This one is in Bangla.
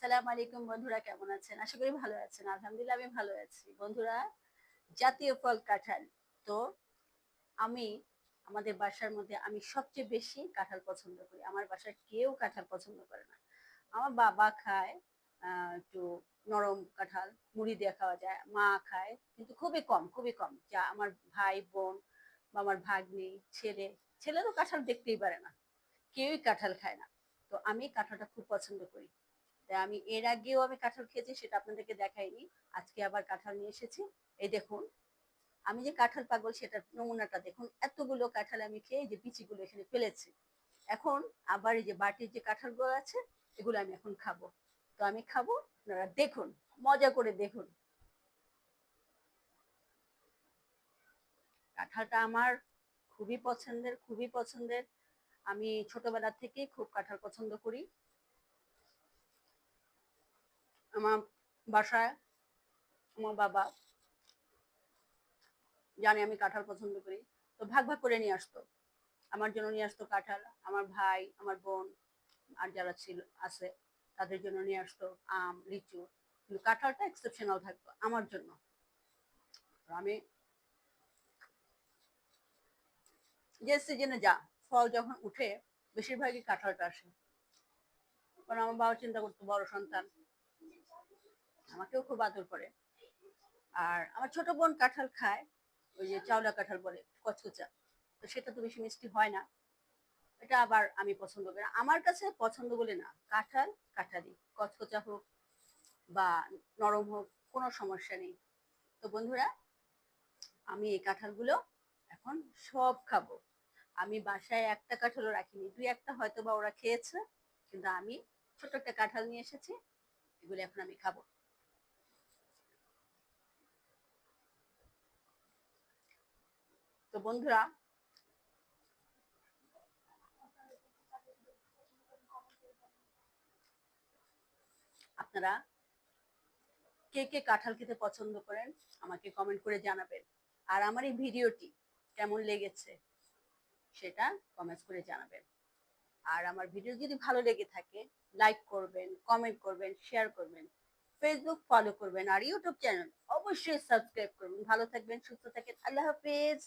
সালাম আলাইকুম বন্ধুরা, কেমন আছেন? আশা করি ভালো আছেন। আলহামদুলিল্লাহ আমি ভালো আছি। বন্ধুরা, জাতীয় ফল কাঁঠাল। তো আমি আমাদের বাসার মধ্যে আমি সবচেয়ে বেশি কাঁঠাল পছন্দ করি। আমার বাসায় কেউ কাঁঠাল পছন্দ করে না। আমার বাবা খায় একটু নরম কাঁঠাল, মুড়ি দিয়ে খাওয়া যায়। মা খায়, কিন্তু খুবই কম, খুবই কম। যা আমার ভাই, বোন বা আমার ভাগ্নি, ছেলে, ছেলে তো কাঁঠাল দেখতেই পারে না। কেউই কাঁঠাল খায় না। তো আমি কাঁঠালটা খুব পছন্দ করি। তাই আমি এর আগেও আমি কাঁঠাল খেয়েছি, সেটা আপনাদেরকে দেখাইনি। আজকে আবার কাঁঠাল নিয়ে এসেছি। এই দেখুন, আমি যে কাঁঠাল পাগল সেটার নমুনাটা দেখুন। এতগুলো কাঁঠাল আমি খেয়ে যে বিচিগুলো এখানে ফেলেছি। এখন আবার এই যে বাটির যে কাঁঠালগুলো আছে, এগুলো আমি এখন খাবো। তো আমি খাবো, আপনারা দেখুন, মজা করে দেখুন। কাঁঠালটা আমার খুবই পছন্দের, খুবই পছন্দের। আমি ছোটবেলা থেকেই খুব কাঁঠাল পছন্দ করি। আমার বাসায় আমার বাবা জানে আমি কাঁঠাল পছন্দ করি, তো ভাগ ভাগ করে নিয়ে আসতো। আমার জন্য নিয়ে আসতো কাঁঠাল, আমার ভাই, আমার বোন আর যারা ছিল আছে তাদের জন্য নিয়ে আসতো আম, লিচু। কিন্তু কাঁঠালটা এক্সেপশনাল থাকতো আমার জন্য। আমি যে সিজনে যা ফল যখন উঠে, বেশিরভাগই কাঁঠালটা আসে। কারণ আমার বাবা চিন্তা করতো বড় সন্তান, আমাকেও খুব আদর করে। আর আমার ছোট বোন কাঁঠাল খায়, ওই যে চাওলা কাঁঠাল বলে, কচকচা। তো সেটা তো বেশি মিষ্টি হয় না। এটা আবার আমি পছন্দ করি না। আমার কাছে পছন্দ বলে না, কাঁঠাল কাঁঠালই, কচকচা হোক বা নরম হোক, কোনো সমস্যা নেই। তো বন্ধুরা, আমি এই কাঁঠালগুলো এখন সব খাবো। আমি বাসায় একটা কাঁঠালও রাখিনি, দুই একটা হয়তো বা ওরা খেয়েছে, কিন্তু আমি ছোট একটা কাঁঠাল নিয়ে এসেছি, এগুলো এখন আমি খাবো। তো বন্ধুরা, আপনারা কে কে কাঁঠাল খেতে পছন্দ করেন আমাকে কমেন্ট করে জানাবেন। আর আমার এই ভিডিওটি কেমন লেগেছে সেটা কমেন্টস করে জানাবেন। আর আমার ভিডিও যদি ভালো লেগে থাকে, লাইক করবেন, কমেন্ট করবেন, শেয়ার করবেন, ফেসবুক ফলো করবেন, আর ইউটিউব চ্যানেল অবশ্যই সাবস্ক্রাইব করবেন। ভালো থাকবেন, সুস্থ থাকবেন। আল্লাহ হাফেজ।